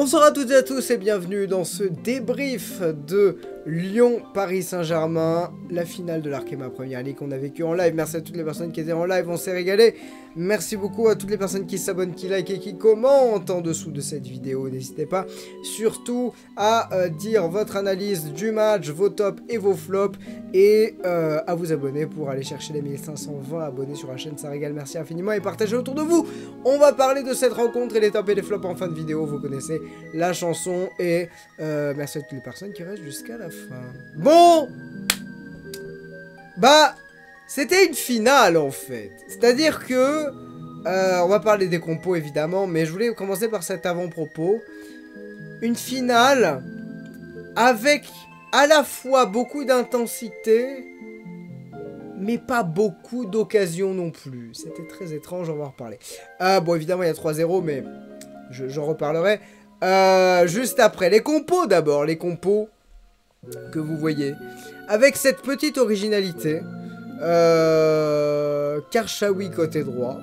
Bonsoir à toutes et à tous et bienvenue dans ce débrief de Lyon-Paris Saint-Germain, la finale de l'Arkema Première Ligue qu'on a vécu en live. Merci à toutes les personnes qui étaient en live, on s'est régalé. Merci beaucoup à toutes les personnes qui s'abonnent, qui like et qui commentent en dessous de cette vidéo. N'hésitez pas surtout à dire votre analyse du match, vos tops et vos flops, et à vous abonner pour aller chercher les 1520 abonnés sur la chaîne. Ça régale, merci infiniment et partagez autour de vous. On va parler de cette rencontre et les tops et les flops en fin de vidéo. Vous connaissez la chanson et merci à toutes les personnes qui restent jusqu'à la fin. Bon, bah c'était une finale en fait, c'est-à-dire que on va parler des compos évidemment, mais je voulais commencer par cet avant-propos. Une finale avec à la fois beaucoup d'intensité mais pas beaucoup d'occasions non plus. C'était très étrange, on va en reparler. Bon évidemment il y a 3-0 mais j'en reparlerai juste après. Les compos d'abord, les compos que vous voyez, avec cette petite originalité. Karchaoui côté droit.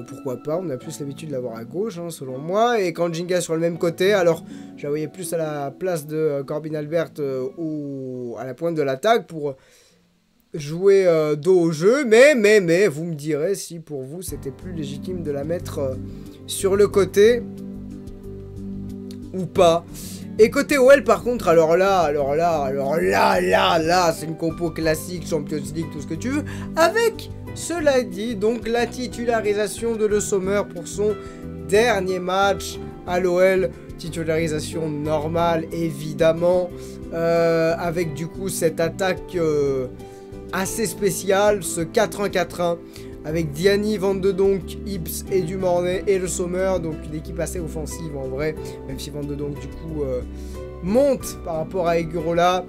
Pourquoi pas, on a plus l'habitude de l'avoir à gauche, hein, selon moi. Et Kanjinga sur le même côté, alors je la voyais plus à la place de Corbin Albert ou à la pointe de l'attaque pour jouer dos au jeu. Mais, vous me direz si pour vous c'était plus légitime de la mettre sur le côté ou pas. Et côté OL par contre, alors là, c'est une compo classique, Champions League, tout ce que tu veux, avec, cela dit, donc la titularisation de Le Sommer pour son dernier match à l'OL, titularisation normale évidemment, avec du coup cette attaque assez spéciale, ce 4-1-4-1, avec Diani, Van de Donk, Ips et Dumornay et Le Sommer, donc une équipe assez offensive en vrai, même si Van de Donk du coup monte par rapport à Egurola,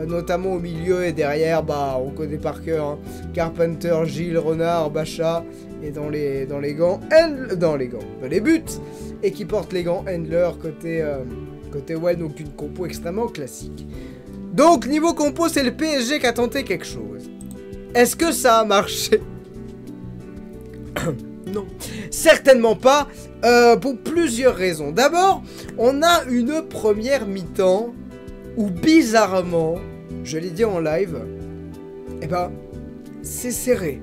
notamment au milieu et derrière, bah on connaît par cœur, hein, Carpenter, Gilles, Renard, Bacha, et dans les buts, et qui porte les gants Handler côté OL, donc une compo extrêmement classique. Donc niveau compo, c'est le PSG qui a tenté quelque chose. Est-ce que ça a marché? Non, certainement pas, pour plusieurs raisons. D'abord, on a une première mi-temps où bizarrement, je l'ai dit en live, eh ben, c'est serré.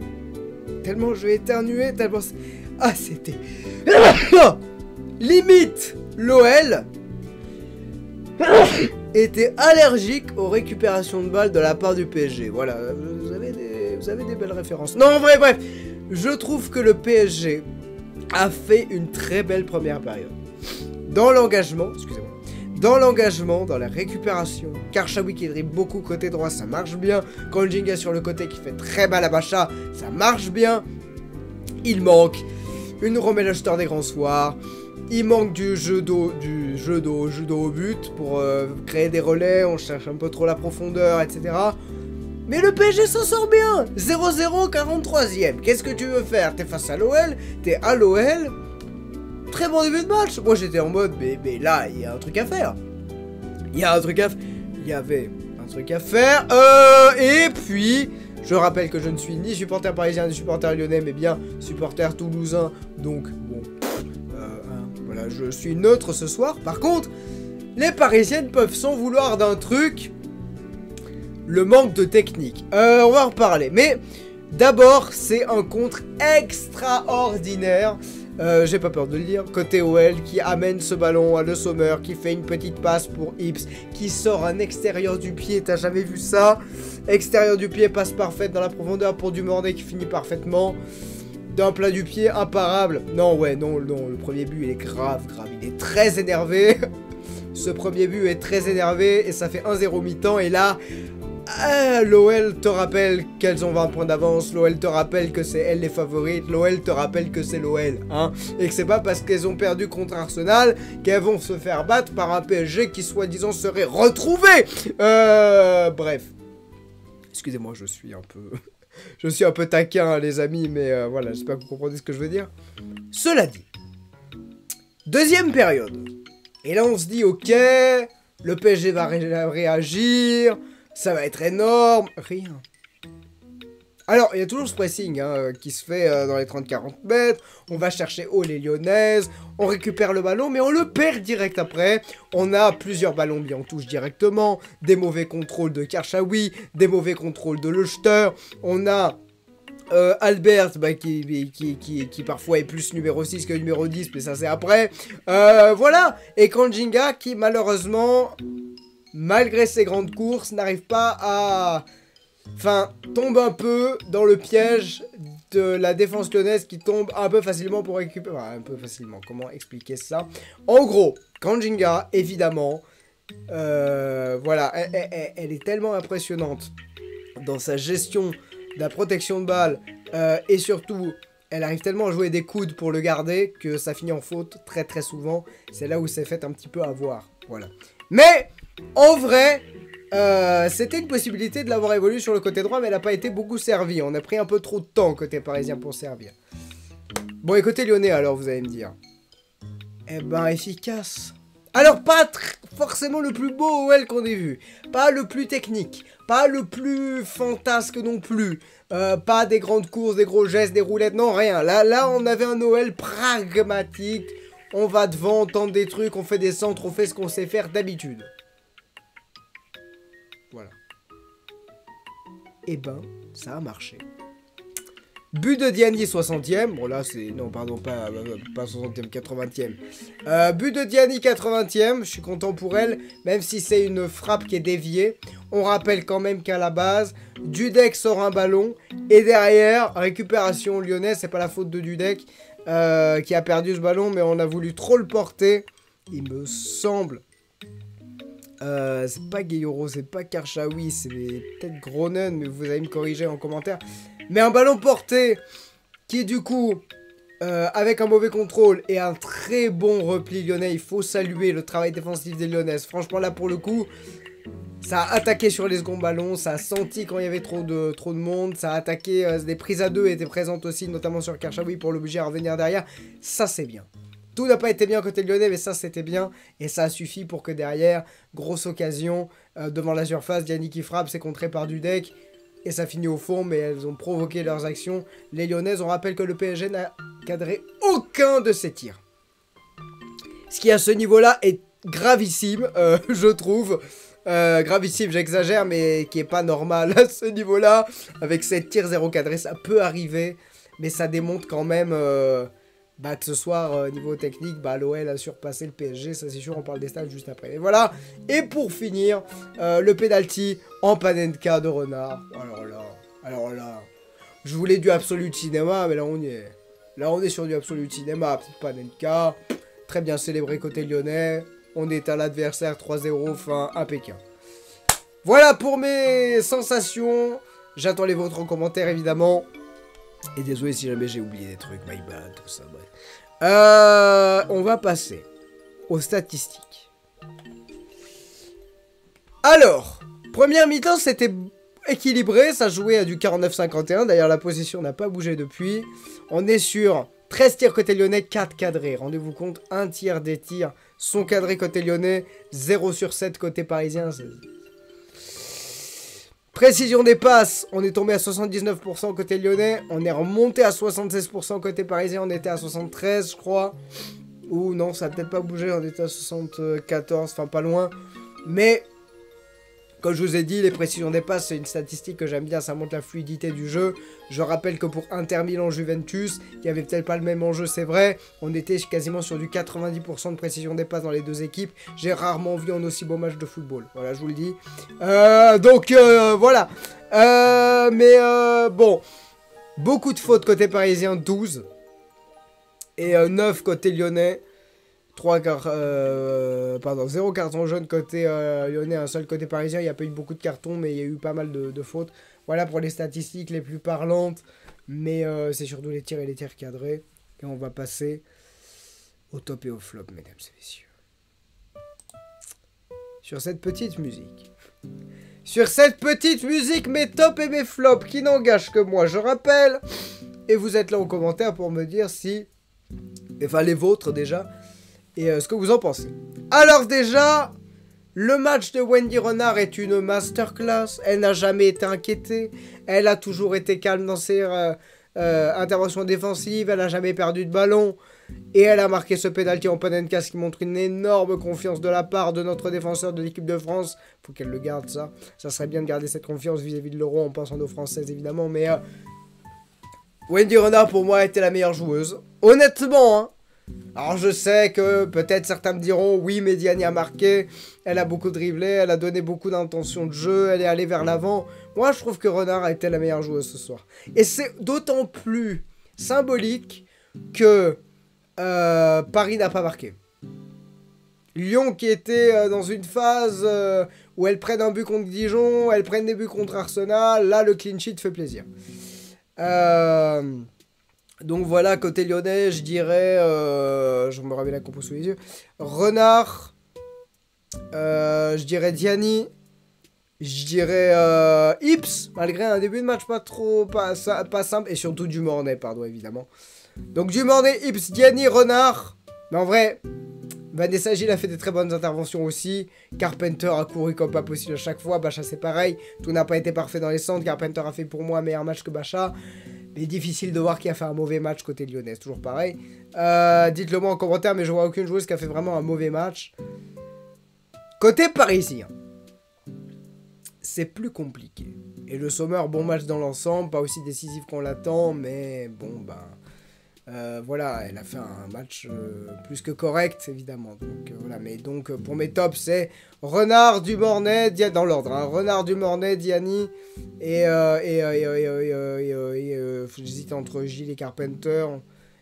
Tellement je vais éternuer, tellement... Ah, c'était... Limite, l'OL était allergique aux récupérations de balles de la part du PSG. Voilà, vous avez des belles références. Non, en vrai, bref. Je trouve que le PSG a fait une très belle première période. Dans l'engagement, excusez-moi, dans la récupération, Karchaoui qui dribble beaucoup côté droit, ça marche bien. Kanjinga sur le côté qui fait très mal à Bacha, ça marche bien. Il manque une Romel acheteur des grands soirs. Il manque du jeu d'eau au but pour créer des relais, on cherche un peu trop la profondeur, etc. Mais le PSG s'en sort bien. 0-0, 43e. Qu'est-ce que tu veux faire? T'es face à l'OL, t'es à l'OL. Très bon début de match. Moi j'étais en mode, mais là, il y a un truc à faire. Il y avait un truc à faire. Et puis, je rappelle que je ne suis ni supporter parisien, ni supporter lyonnais, mais bien supporter toulousain. Donc, bon, voilà, je suis neutre ce soir. Par contre, les parisiennes peuvent s'en vouloir d'un truc... Le manque de technique. On va en reparler. Mais d'abord, c'est un contre extraordinaire. J'ai pas peur de le dire. Côté OL, qui amène ce ballon à Le Sommer, qui fait une petite passe pour Ips, qui sort un extérieur du pied. T'as jamais vu ça? Extérieur du pied, passe parfaite dans la profondeur pour Dumornay qui finit parfaitement. D'un plat du pied, imparable. Non, le premier but, il est grave. Il est très énervé. Ce premier but est très énervé et ça fait 1-0 mi-temps. Et là... l'OL te rappelle qu'elles ont 20 points d'avance, l'OL te rappelle que c'est elles les favorites, l'OL te rappelle que c'est l'OL, hein, et que c'est pas parce qu'elles ont perdu contre Arsenal qu'elles vont se faire battre par un PSG qui soi-disant serait retrouvé. Bref. Excusez-moi, je suis un peu taquin, les amis, mais voilà, j'espère que vous comprenez ce que je veux dire. Cela dit, deuxième période. Et là, on se dit, ok, le PSG va réagir... Ça va être énorme. Rien. Alors, il y a toujours ce pressing hein, qui se fait dans les 30-40 mètres. On va chercher haut les Lyonnaises. On récupère le ballon, mais on le perd direct après. On a plusieurs ballons mis en touche directement. Des mauvais contrôles de Karchaoui. Des mauvais contrôles de Lechter. On a Albert bah, qui parfois est plus numéro 6 que numéro 10, mais ça c'est après. Voilà. Et Kanjinga qui malheureusement, malgré ses grandes courses, n'arrive pas à... Enfin, tombe un peu dans le piège de la défense lyonnaise qui tombe un peu facilement pour récupérer... Enfin, un peu facilement, comment expliquer ça? En gros, Kanjinga, évidemment, voilà, elle est tellement impressionnante dans sa gestion de la protection de balle et surtout, elle arrive tellement à jouer des coudes pour le garder que ça finit en faute très très souvent. C'est là où c'est fait un petit peu avoir, voilà. Mais, en vrai... c'était une possibilité de l'avoir évolué sur le côté droit, mais elle n'a pas été beaucoup servie. On a pris un peu trop de temps côté parisien pour servir. Bon, et côté lyonnais, alors, vous allez me dire. Eh ben, efficace. Alors, pas forcément le plus beau OL qu'on ait vu. Pas le plus technique. Pas le plus fantasque non plus. Pas des grandes courses, des gros gestes, des roulettes. Non, rien. Là, on avait un OL pragmatique. On va devant, on tente des trucs, on fait des centres, on fait ce qu'on sait faire d'habitude. Voilà. Et ben, ça a marché. But de Diani, 60e. Bon, là, c'est... Non, pardon, pas 60e, 80e. But de Diani, 80e. Je suis content pour elle, même si c'est une frappe qui est déviée. On rappelle quand même qu'à la base, Dudek sort un ballon. Et derrière, récupération lyonnaise. C'est pas la faute de Dudek qui a perdu ce ballon, mais on a voulu trop le porter. Il me semble... c'est pas Gueyoro, c'est pas Karchaoui, c'est peut-être Gronen, mais vous allez me corriger en commentaire. Mais un ballon porté qui du coup, avec un mauvais contrôle et un très bon repli lyonnais, il faut saluer le travail défensif des Lyonnaises. Franchement là pour le coup, ça a attaqué sur les seconds ballons, ça a senti quand il y avait trop de monde, ça a attaqué, des prises à deux étaient présentes aussi, notamment sur Karchaoui pour l'obliger à revenir derrière. Ça c'est bien. Tout n'a pas été bien côté lyonnais, mais ça c'était bien. Et ça a suffi pour que derrière, grosse occasion, devant la surface, Diani qui frappe, c'est contré par Dudek. Et ça finit au fond, mais elles ont provoqué leurs actions. Les Lyonnaises, on rappelle que le PSG n'a cadré aucun de ses tirs. Ce qui à ce niveau-là est gravissime, je trouve. Gravissime, j'exagère, mais qui est pas normal à ce niveau-là. Avec 7 tirs 0 cadrés, ça peut arriver. Mais ça démontre quand même... Bah, que ce soir, niveau technique, bah, l'OL a surpassé le PSG, ça c'est sûr, on parle des stats juste après. Et voilà, et pour finir, le penalty en Panenka de Renard. Alors là, je voulais du Absolute Cinéma, mais là on y est. Là on est sur du Absolute Cinéma, petite Panenka, très bien célébré côté lyonnais, on est à l'adversaire 3-0, fin impeccable. Voilà pour mes sensations, j'attends les vôtres en commentaire évidemment. Et désolé si jamais j'ai oublié des trucs, my bad, tout ça, bref. On va passer aux statistiques. Alors, première mi-temps, c'était équilibré, ça jouait à du 49-51, d'ailleurs la position n'a pas bougé depuis. On est sur 13 tirs côté lyonnais, 4 cadrés. Rendez-vous compte, un tiers des tirs sont cadrés côté lyonnais, 0 sur 7 côté parisien. Précision des passes, on est tombé à 79% côté lyonnais, on est remonté à 76% côté parisien, on était à 73 je crois. Ou non, ça a peut-être pas bougé, on était à 74, enfin pas loin. Mais, comme je vous ai dit, les précisions des passes, c'est une statistique que j'aime bien, ça montre la fluidité du jeu. Je rappelle que pour Inter Milan Juventus, qui avait peut-être pas le même enjeu, c'est vrai, on était quasiment sur du 90% de précision des passes dans les deux équipes. J'ai rarement vu un aussi beau match de football, voilà, je vous le dis. Voilà. Bon, beaucoup de fautes côté parisien, 12. Et 9 côté lyonnais. 0 carton jaune côté lyonnais, un seul côté parisien. Il n'y a pas eu beaucoup de cartons, mais il y a eu pas mal de fautes. Voilà pour les statistiques les plus parlantes. Mais c'est surtout les tirs et les tirs cadrés. Et on va passer au top et au flop, mesdames et messieurs. Sur cette petite musique. Sur cette petite musique, mes tops et mes flops qui n'engagent que moi, je rappelle. Et vous êtes là en commentaire pour me dire si... Enfin, les vôtres déjà. Et ce que vous en pensez. Alors déjà, Le match de Wendy Renard est une masterclass. Elle n'a jamais été inquiétée. Elle a toujours été calme dans ses interventions défensives. Elle n'a jamais perdu de ballon. Et elle a marqué ce penalty en Panenka, ce qui montre une énorme confiance de la part de notre défenseur de l'équipe de France. Faut qu'elle le garde, ça. Ça serait bien de garder cette confiance vis-à-vis de l'Euro en pensant aux Françaises, évidemment. Mais Wendy Renard, pour moi, était la meilleure joueuse. Honnêtement, hein. Alors je sais que peut-être certains me diront oui, mais Diani a marqué, elle a beaucoup dribblé, elle a donné beaucoup d'intention de jeu, elle est allée vers l'avant. Moi je trouve que Renard a été la meilleure joueuse ce soir. Et c'est d'autant plus symbolique que Paris n'a pas marqué. Lyon qui était dans une phase où elles prennent un but contre Dijon, elles prennent des buts contre Arsenal, là le clean sheet fait plaisir. Donc voilà, côté lyonnais, je dirais, je me remets la compo sous les yeux, Renard, je dirais Diani, je dirais Ips, malgré un début de match pas simple, et surtout Dumornay, pardon, évidemment. Donc Dumornay, Ips, Diani, Renard, mais en vrai, Vanessa Gilles a fait des très bonnes interventions aussi, Carpenter a couru comme pas possible à chaque fois, Bacha c'est pareil, tout n'a pas été parfait dans les centres, Carpenter a fait pour moi un meilleur match que Bacha. Mais difficile de voir qui a fait un mauvais match côté lyonnais, toujours pareil. Dites-le moi en commentaire, mais je vois aucune joueuse qui a fait vraiment un mauvais match. Côté parisien, c'est plus compliqué. Et le Sommer, bon match dans l'ensemble, pas aussi décisif qu'on l'attend, mais bon, voilà, elle a fait un match plus que correct, évidemment. Donc voilà, mais donc pour mes tops, c'est Renard, Dumornay, dans l'ordre, hein, Renard, Dumornay, Diani, et j'hésite entre Gilles et Carpenter.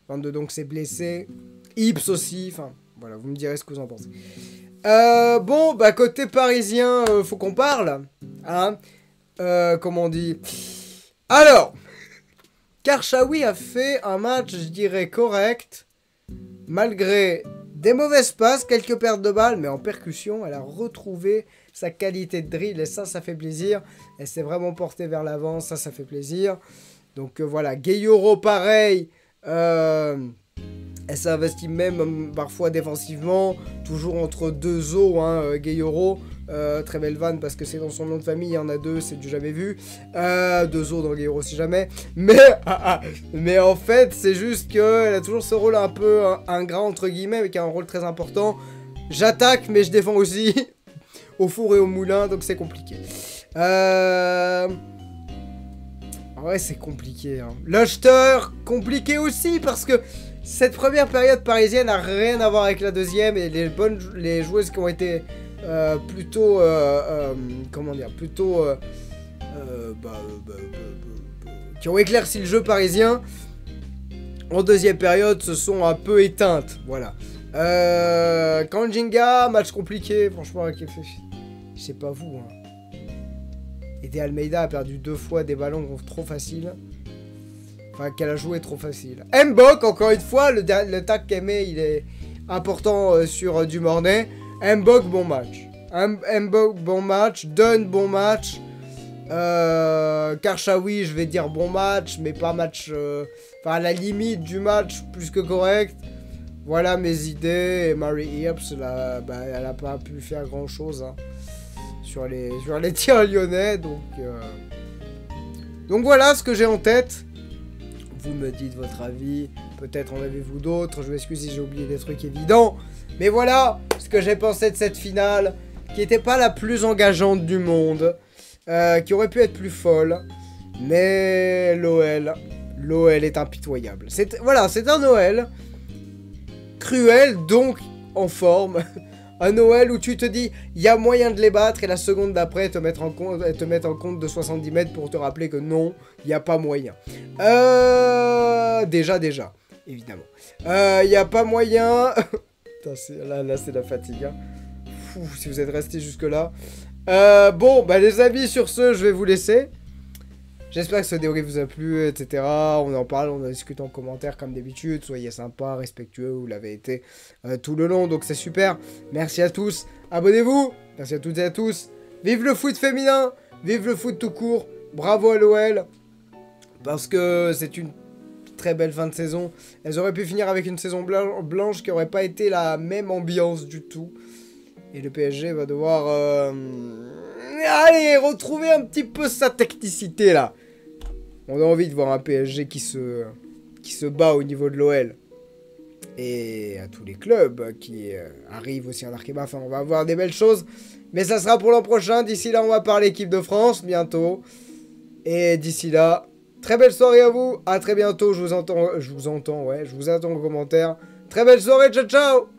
22, donc c'est blessé. Ips aussi, enfin, voilà, vous me direz ce que vous en pensez. Bon, bah côté parisien, faut qu'on parle, hein, comment on dit. Alors, Karchaoui a fait un match, je dirais, correct, malgré des mauvaises passes, quelques pertes de balles, mais en percussion, elle a retrouvé sa qualité de dribble, et ça fait plaisir. Elle s'est vraiment portée vers l'avant, ça fait plaisir. Donc voilà, Gueyoro, pareil, elle s'investit même parfois défensivement, toujours entre deux os, hein, Gueyoro. Très belle vanne parce que c'est dans son nom de famille, il y en a deux, c'est du jamais vu. Deux os dans Gueyoro si jamais. Mais en fait, c'est juste qu'elle a toujours ce rôle un peu ingrat entre guillemets, avec un rôle très important. J'attaque, mais je défends aussi. Au four et au moulin, donc c'est compliqué. Ouais, c'est compliqué. Hein. Luchter, compliqué aussi parce que cette première période parisienne n'a rien à voir avec la deuxième et les joueuses qui ont été plutôt comment dire, plutôt qui ont éclairci le jeu parisien en deuxième période se sont un peu éteintes. Voilà. Kanjinga, match compliqué, franchement. Je sais pas vous. Hein. Et De Almeida a perdu 2 fois des ballons trop faciles. Enfin, qu'elle a joué trop facile. Mbok, encore une fois, le tac qu'elle met, il est important sur Dumornay. Mbok, bon match. Mbok, bon match. Dunn, bon match. Karchaoui, je vais dire bon match, mais pas match... Enfin, à la limite du match, plus que correct. Voilà mes idées. Et Mary Earps, là, elle a pas pu faire grand-chose hein, sur les tirs lyonnais. Donc voilà ce que j'ai en tête. Vous me dites votre avis, peut-être en avez-vous d'autres, je m'excuse si j'ai oublié des trucs évidents. Mais voilà ce que j'ai pensé de cette finale, qui n'était pas la plus engageante du monde, qui aurait pu être plus folle. Mais l'OL est impitoyable. Voilà, c'est un OL cruel, donc en forme. Un OL où tu te dis, il y a moyen de les battre, et la seconde d'après, te mettre en compte de 70 mètres pour te rappeler que non, il n'y a pas moyen. Déjà, évidemment. Il n'y a pas moyen... Putain, là c'est la fatigue. Hein. Fou, si vous êtes restés jusque-là. Bon, bah les amis, sur ce, je vais vous laisser. J'espère que ce débrief vous a plu, etc. On en parle, on en discute en commentaire comme d'habitude. Soyez sympas, respectueux, vous l'avez été tout le long, donc c'est super. Merci à tous, abonnez-vous. Merci à toutes et à tous. Vive le foot féminin, vive le foot tout court. Bravo à l'OL, parce que c'est une très belle fin de saison. Elles auraient pu finir avec une saison blanche qui n'aurait pas été la même ambiance du tout. Et le PSG va devoir... allez, retrouver un petit peu sa technicité, là. On a envie de voir un PSG qui se bat au niveau de l'OL. Et à tous les clubs qui arrivent aussi en Arkema. Enfin, on va voir des belles choses. Mais ça sera pour l'an prochain. D'ici là, on va parler équipe de France bientôt. Et d'ici là, très belle soirée à vous. À très bientôt. Je vous attends en commentaire. Très belle soirée. Ciao, ciao.